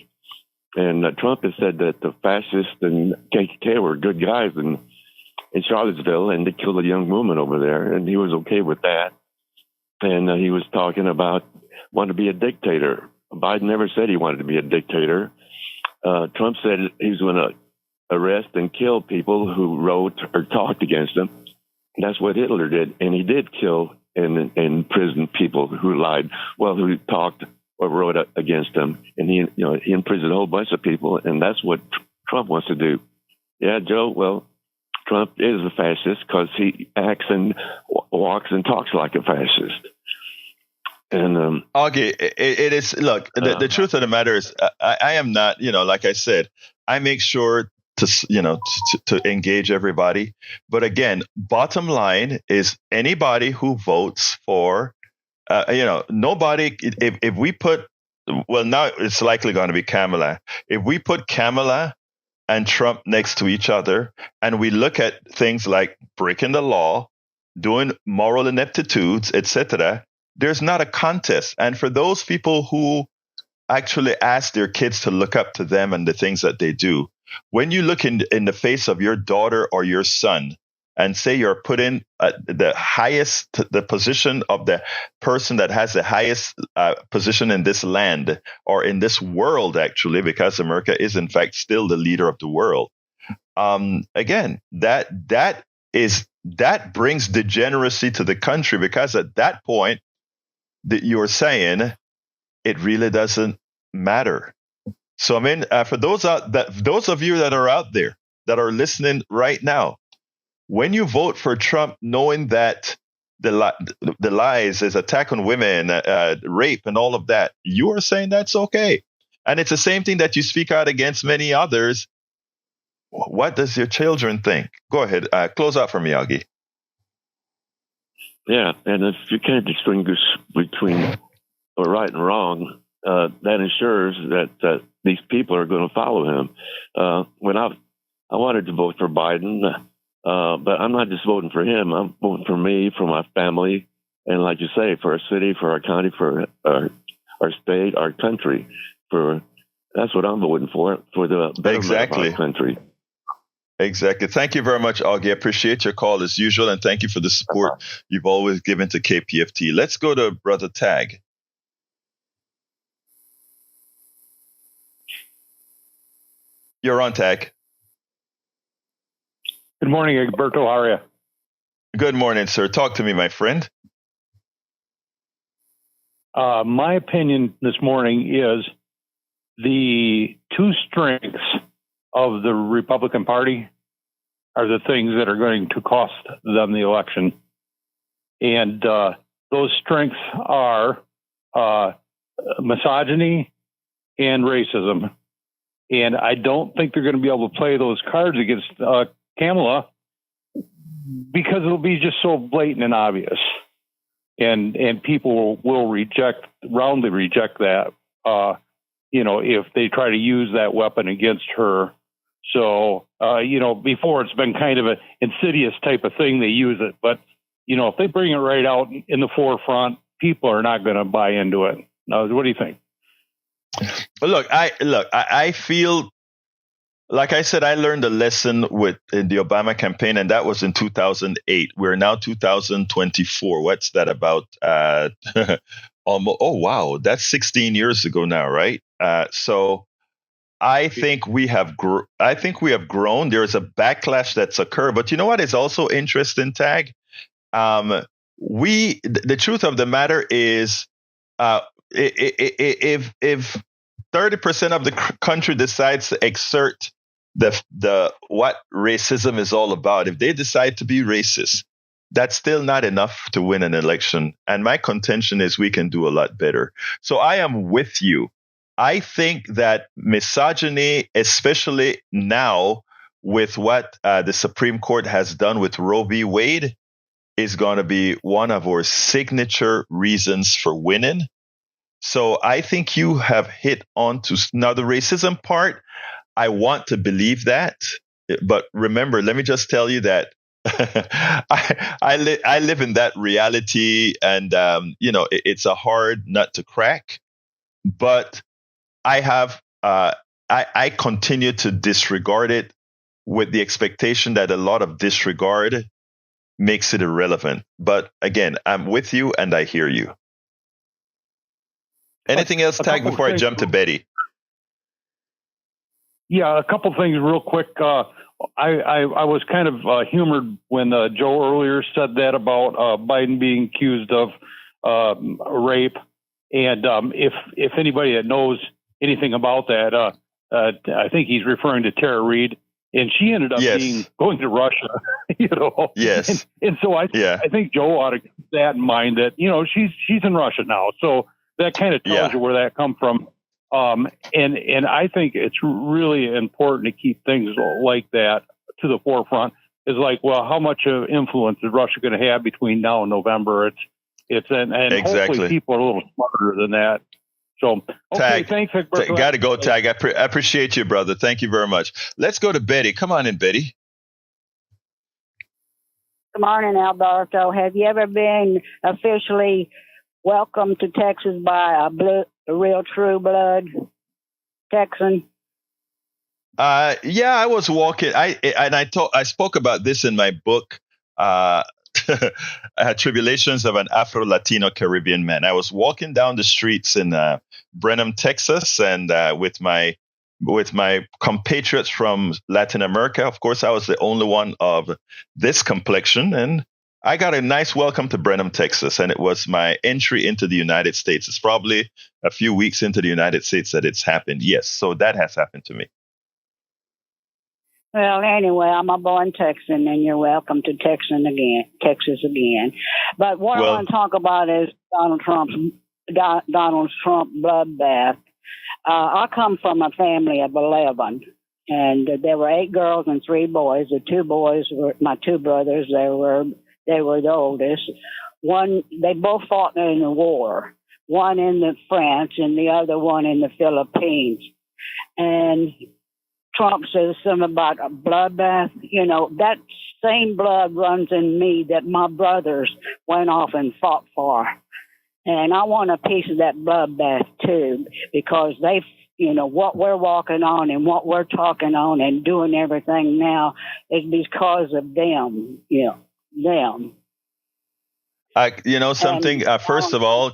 Speaker 10: And Trump has said that the fascists and KKK were good guys in Charlottesville, and they killed a young woman over there, and he was okay with that. And he was talking about wanting to be a dictator. Biden never said he wanted to be a dictator. Trump said he was going to arrest and kill people who wrote or talked against him. That's what Hitler did, and he did kill and imprisoned people who lied, who talked or wrote against him, and he imprisoned a whole bunch of people, and that's what Trump wants to do. Yeah, Joe. Well, Trump is a fascist because he acts and walks and talks like a fascist. And
Speaker 1: Augie, it is. Look, the truth of the matter is, I am not. Like I said, I make sure to engage everybody. But again, bottom line is anybody who votes for, nobody. If we put, now it's likely going to be Kamala. If we put Kamala and Trump next to each other, and we look at things like breaking the law, doing moral ineptitudes, etc., there's not a contest. And for those people who actually ask their kids to look up to them and the things that they do, when you look in the face of your daughter or your son and say you're put in the position of the person that has the highest position in this land or in this world, actually, because America is in fact still the leader of the world. Again, that is that brings degeneracy to the country, because at that point that you're saying it really doesn't matter. So I mean, for those of you that are out there that are listening right now, when you vote for Trump, knowing that the lies, his attack on women, rape, and all of that, you are saying that's okay. And it's the same thing that you speak out against many others. What does your children think? Go ahead, close out for me, Augie.
Speaker 10: Yeah, and if you can't distinguish between right and wrong, that ensures that these people are going to follow him. When I wanted to vote for Biden, but I'm not just voting for him. I'm voting for me, for my family, and like you say, for our city, for our county, for our state, our country. That's what I'm voting for the betterment of our country.
Speaker 1: Exactly. Thank you very much, Augie. I appreciate your call as usual, and thank you for the support you've always given to KPFT. Let's go to Brother Tag. You're on, Tag.
Speaker 11: Good morning, Egberto. How are you?
Speaker 1: Good morning, sir. Talk to me, my friend.
Speaker 11: My opinion this morning is the two strengths of the Republican Party are the things that are going to cost them the election. And those strengths are misogyny and racism. And I don't think they're going to be able to play those cards against Kamala, because it'll be just so blatant and obvious. And people will roundly reject that, if they try to use that weapon against her. So, before it's been kind of an insidious type of thing, they use it. But, if they bring it right out in the forefront, people are not going to buy into it. Now, what do you think?
Speaker 1: Look, I feel, like I said, I learned a lesson in the Obama campaign, and that was in 2008. We're now 2024. What's that about? Almost. Oh, wow. That's 16 years ago now, right? So I think we have grown. There is a backlash that's occurred. But you know what is also interesting, Tag? The truth of the matter is, if 30% of the country decides to exert the what racism is all about, if they decide to be racist, that's still not enough to win an election. And my contention is we can do a lot better. So I am with you. I think that misogyny, especially now with what the Supreme Court has done with Roe v. Wade, is going to be one of our signature reasons for winning. So I think you have hit on to now the racism part. I want to believe that, but remember, let me just tell you that I live in that reality, and it's a hard nut to crack. But I continue to disregard it with the expectation that a lot of disregard makes it irrelevant. But again, I'm with you and I hear you. Anything else, Tag, before I jump to Betty?
Speaker 11: Yeah, a couple things real quick. I was kind of humored when Joe earlier said that about Biden being accused of rape. And if anybody that knows anything about that, I think he's referring to Tara Reid. And she ended up going to Russia,
Speaker 1: Yes.
Speaker 11: And so I think Joe ought to keep that in mind, that, she's in Russia now. So that kind of tells you where that come from. And I think it's really important to keep things like that to the forefront. Is like, well, how much influence is Russia going to have between now and November? And hopefully people are a little smarter than that. So, okay,
Speaker 1: Tag,
Speaker 11: thanks.
Speaker 1: Got to go, Tag. I appreciate you, brother. Thank you very much. Let's go to Betty. Come on in, Betty.
Speaker 12: Good morning, Alberto. Have you ever been officially welcomed to Texas by a real true blood Texan?
Speaker 1: Yeah, I was walking. I spoke about this in my book, Tribulations of an Afro-Latino Caribbean Man. I was walking down the streets in Brenham, Texas, and with my with my compatriots from Latin America. Of course, I was the only one of this complexion, and I got a nice welcome to Brenham, Texas, and it was my entry into the United States. It's probably a few weeks into the United States that it's happened. Yes, so that has happened to me.
Speaker 12: Well, anyway, I'm a born Texan, and you're welcome to Texas again. But what I want to talk about is Donald Trump's bloodbath. I come from a family of 11, and there were 8 girls and 3 boys. The 2 boys were my 2 brothers. They were the oldest. They both fought in the war. One in France and the other one in the Philippines. And Trump says something about a bloodbath. You know, that same blood runs in me that my brothers went off and fought for. And I want a piece of that bloodbath too, because what we're walking on and what we're talking on and doing everything now is because of them, them.
Speaker 1: Something, first of all,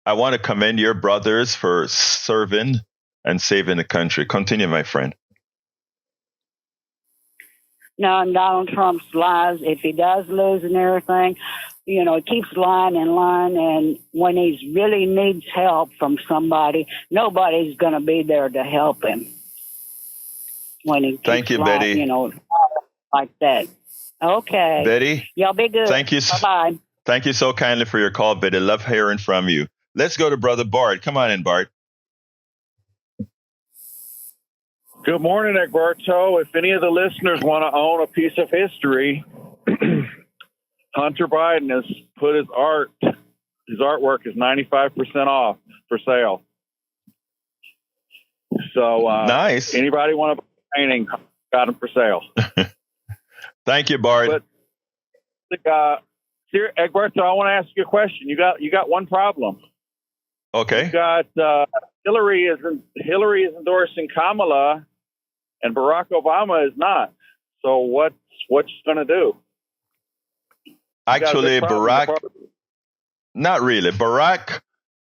Speaker 1: I want to commend your brothers for serving and saving the country. Continue, my friend.
Speaker 12: Now, and Donald Trump's lies, if he does lose and everything, he keeps lying and lying. And when he really needs help from somebody, nobody's going to be there to help him. When he
Speaker 1: Thank you,
Speaker 12: lying,
Speaker 1: Betty.
Speaker 12: Like that. Okay.
Speaker 1: Betty.
Speaker 12: Y'all be good.
Speaker 1: Thank you.
Speaker 12: Bye-bye.
Speaker 1: Thank you so kindly for your call, Betty. Love hearing from you. Let's go to Brother Bart. Come on in, Bart.
Speaker 13: Good morning, Egberto. If any of the listeners want to own a piece of history, Hunter Biden has put his artwork is 95% off for sale. So
Speaker 1: nice.
Speaker 13: Anybody want a painting, got them for sale.
Speaker 1: Thank you, Bart.
Speaker 13: But Egberto, I want to ask you a question. You got one problem.
Speaker 1: Okay.
Speaker 13: You got Hillary is endorsing Kamala, and Barack Obama is not. So what's going to do?
Speaker 1: Actually, Barack, not really. Barack,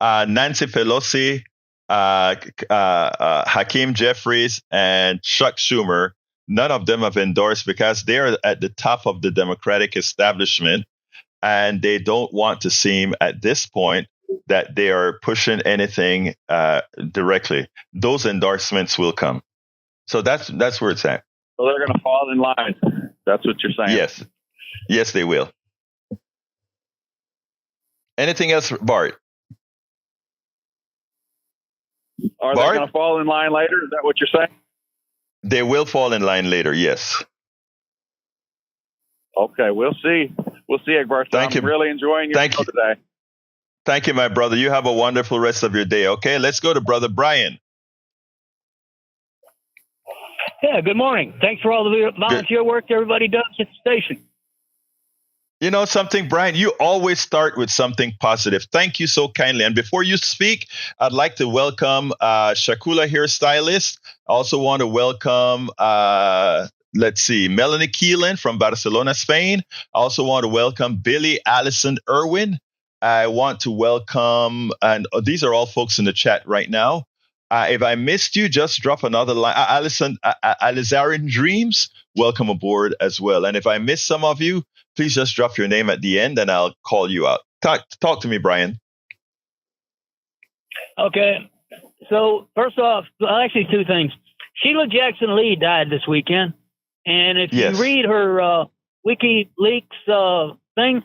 Speaker 1: Nancy Pelosi, Hakeem Jeffries, and Chuck Schumer, none of them have endorsed because they're at the top of the Democratic establishment, and they don't want to seem at this point that they are pushing anything directly. Those endorsements will come. So that's where it's at.
Speaker 13: So they're going to fall in line. That's what you're saying.
Speaker 1: Yes, they will. Anything else, Bart?
Speaker 13: Are they going to fall in line later? Is that what you're saying?
Speaker 1: They will fall in line later, yes.
Speaker 13: Okay, we'll see. We'll see, Egberto.
Speaker 1: Thank you.
Speaker 13: I'm really enjoying your show today.
Speaker 1: Thank you, my brother. You have a wonderful rest of your day. Okay, let's go to Brother Brian.
Speaker 14: Yeah, good morning. Thanks for all the volunteer work everybody does at the station.
Speaker 1: You know something, Brian? You always start with something positive. Thank you so kindly. And before you speak, I'd like to welcome Shakula Hairstylist. I also want to welcome, Melanie Keelan from Barcelona, Spain. I also want to welcome Billy Allison Irwin. I want to welcome, and these are all folks in the chat right now. If I missed you, just drop another line. Alizarian Dreams, welcome aboard as well. And if I missed some of you, please just drop your name at the end and I'll call you out. Talk to me, Brian.
Speaker 14: Okay. So first off, actually 2 things. Sheila Jackson Lee died this weekend. And if you read her WikiLeaks thing,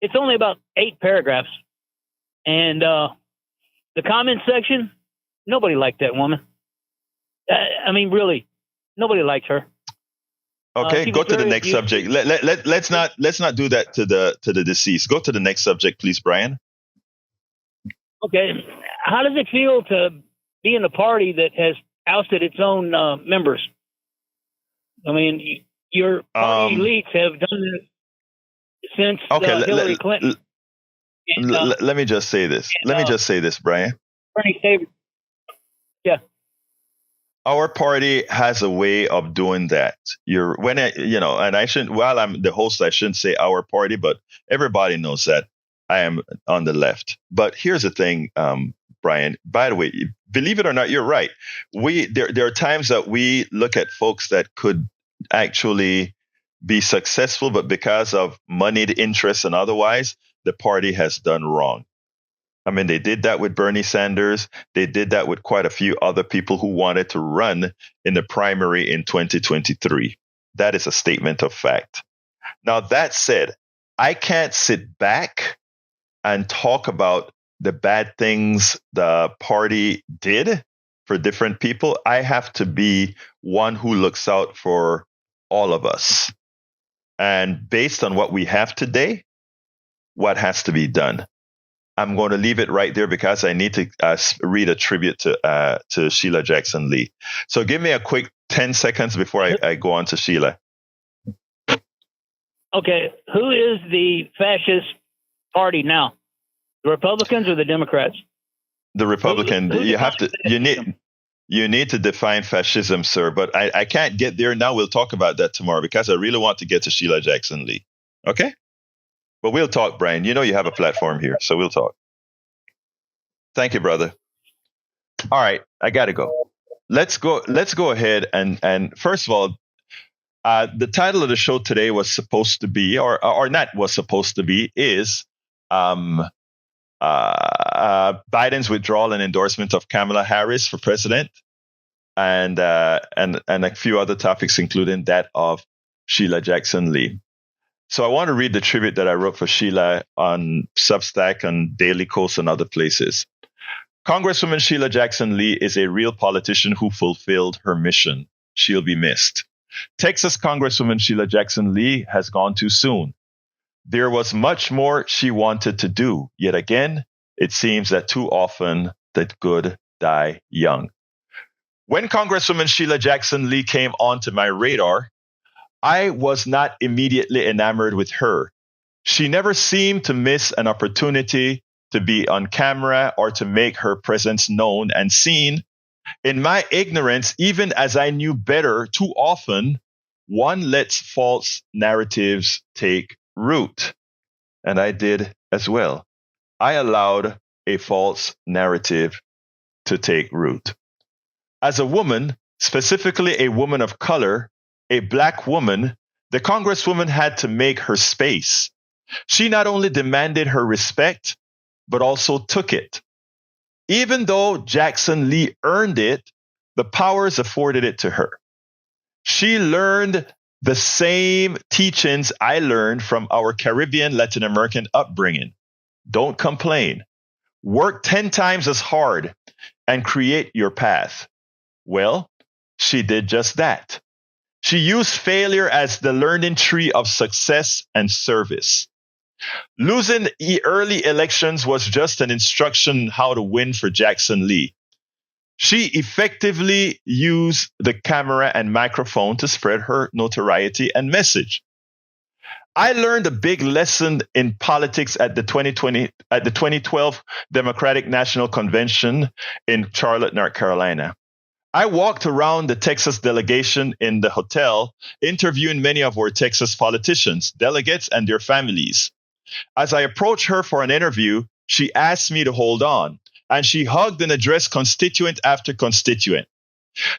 Speaker 14: it's only about 8 paragraphs. And the comment section, nobody liked that woman. I mean, really, nobody likes her.
Speaker 1: Okay, go to the next subject. Let's not do that to the deceased. Go to the next subject, please, Brian.
Speaker 14: Okay, how does it feel to be in a party that has ousted its own members? I mean, your party elites have done this since Hillary Clinton.
Speaker 1: Let me just say this. Let me just say this, Brian.
Speaker 14: Bernie Sanders. Yeah.
Speaker 1: Our party has a way of doing that. And I shouldn't. While I'm the host, I shouldn't say our party, but everybody knows that I am on the left. But here's the thing, Brian. Brian. By the way, believe it or not, you're right. There are times that we look at folks that could actually be successful, but because of moneyed interest and otherwise, the party has done wrong. I mean, they did that with Bernie Sanders. They did that with quite a few other people who wanted to run in the primary in 2023. That is a statement of fact. Now, that said, I can't sit back and talk about the bad things the party did for different people. I have to be one who looks out for all of us. And based on what we have today, what has to be done? I'm going to leave it right there because I need to read a tribute to Sheila Jackson Lee. So give me a quick 10 seconds before I go on to Sheila.
Speaker 14: Okay, who is the fascist party now? The Republicans or the Democrats?
Speaker 1: The Republican. You need to define fascism, sir. But I can't get there now. We'll talk about that tomorrow because I really want to get to Sheila Jackson Lee. Okay? But we'll talk, Brian. You know you have a platform here, so we'll talk. Thank you, brother. All right, I gotta go. Let's go ahead and first of all, the title of the show today was supposed to be, or not was supposed to be, is Biden's withdrawal and endorsement of Kamala Harris for president, and a few other topics, including that of Sheila Jackson Lee. So I want to read the tribute that I wrote for Sheila on Substack, on Daily Kos, and other places. Congresswoman Sheila Jackson Lee is a real politician who fulfilled her mission. She'll be missed. Texas Congresswoman Sheila Jackson Lee has gone too soon. There was much more she wanted to do. Yet again, it seems that too often the good die young. When Congresswoman Sheila Jackson Lee came onto my radar, I was not immediately enamored with her. She never seemed to miss an opportunity to be on camera or to make her presence known and seen. In my ignorance, even as I knew better, too often, one lets false narratives take root. And I did as well. I allowed a false narrative to take root. As a woman, specifically a woman of color, a Black woman, the Congresswoman had to make her space. She not only demanded her respect, but also took it. Even though Jackson Lee earned it, the powers afforded it to her. She learned the same teachings I learned from our Caribbean Latin American upbringing. Don't complain. Work 10 times as hard and create your path. Well, she did just that. She used failure as the learning tree of success and service. Losing early elections was just an instruction how to win for Jackson Lee. She effectively used the camera and microphone to spread her notoriety and message. I learned a big lesson in politics at the 2012 Democratic National Convention in Charlotte, North Carolina. I walked around the Texas delegation in the hotel, interviewing many of our Texas politicians, delegates, and their families. As I approached her for an interview, she asked me to hold on, and she hugged and addressed constituent after constituent.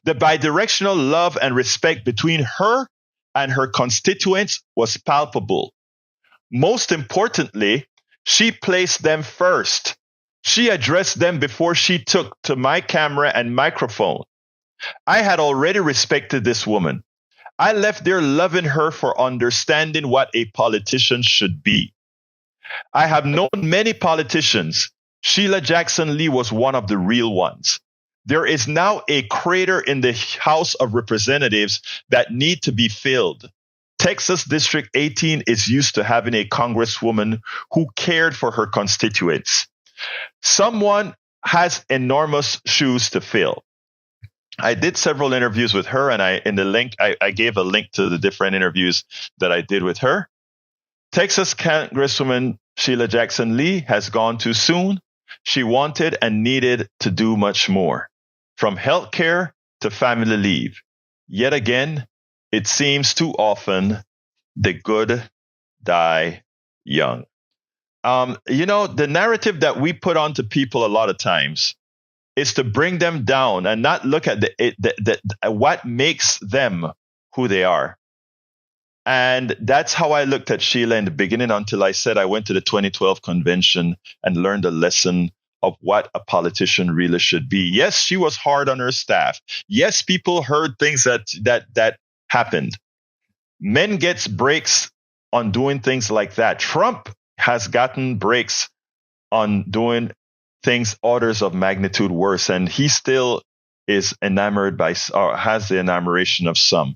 Speaker 1: The bidirectional love and respect between her and her constituents was palpable. Most importantly, she placed them first. She addressed them before she took to my camera and microphone. I had already respected this woman. I left there loving her for understanding what a politician should be. I have known many politicians. Sheila Jackson Lee was one of the real ones. There is now a crater in the House of Representatives that need to be filled. Texas District 18 is used to having a congresswoman who cared for her constituents. Someone has enormous shoes to fill. I did several interviews with her, and I gave a link to the different interviews that I did with her. Texas Congresswoman Sheila Jackson Lee has gone too soon. She wanted and needed to do much more, from health care to family leave. Yet again, it seems too often the good die young. the narrative that we put onto people a lot of times is to bring them down and not look at what makes them who they are. And that's how I looked at Sheila in the beginning until I said I went to the 2012 convention and learned a lesson of what a politician really should be. Yes, she was hard on her staff. Yes, people heard things that happened. Men gets breaks on doing things like that. Trump has gotten breaks on doing things orders of magnitude worse, and he still is enamored by, or has the enamoration of some.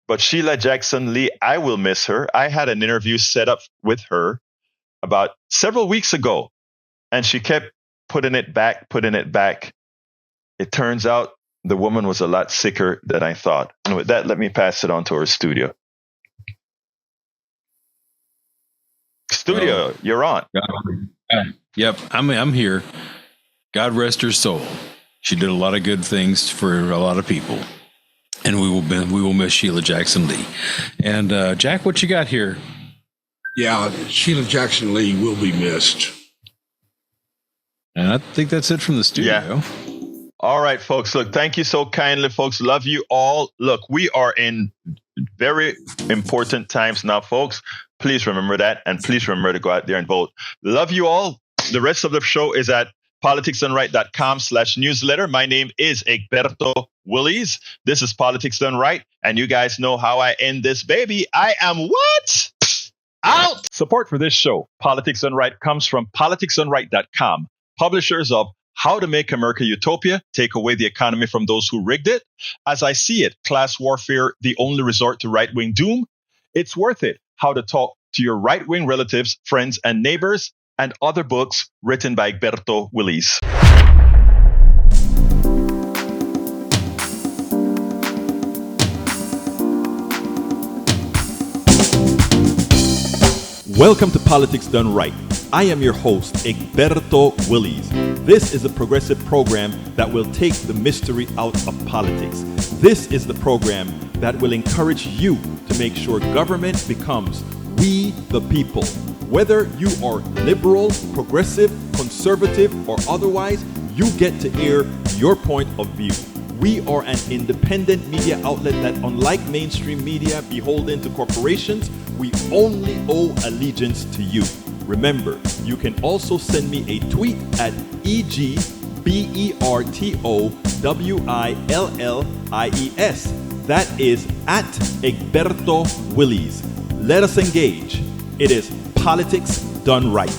Speaker 1: But Sheila Jackson Lee, I will miss her. I had an interview set up with her about several weeks ago, and she kept putting it back. It turns out the woman was a lot sicker than I thought. And with that, let me pass it on to our studio. Studio, you're on.
Speaker 2: Yep, I'm here. God rest her soul. She did a lot of good things for a lot of people, and we will miss Sheila Jackson Lee. And Jack, what you got here?
Speaker 3: Yeah, Sheila Jackson Lee will be missed.
Speaker 2: And I think that's it from the studio.
Speaker 1: Yeah. All right, folks. Look, thank you so kindly, folks. Love you all. Look, we are in very important times now, folks. Please remember that, and please remember to go out there and vote. Love you all. The rest of the show is at politicsdoneright.com/newsletter. My name is Egberto Willies. This is Politics Done Right, and you guys know how I end this baby. I am what? Out! Support for this show, Politics Done Right, comes from politicsdoneright.com, publishers of How to Make America Utopia, Take Away the Economy from Those Who Rigged It, As I See It, Class Warfare, The Only Resort to Right-Wing Doom, It's Worth It, How to Talk to Your Right-Wing Relatives, Friends, and Neighbors, and other books written by Egberto Willies.
Speaker 15: Welcome to Politics Done Right. I am your host, Egberto Willies. This is a progressive program that will take the mystery out of politics. This is the program that will encourage you to make sure government becomes we the people. Whether you are liberal, progressive, conservative, or otherwise, you get to air your point of view. We are an independent media outlet that, unlike mainstream media beholden to corporations, we only owe allegiance to you. Remember, you can also send me a tweet at EGBERTOWILLIES. That is at Egberto Willies. Let us engage. It is Politics Done Right.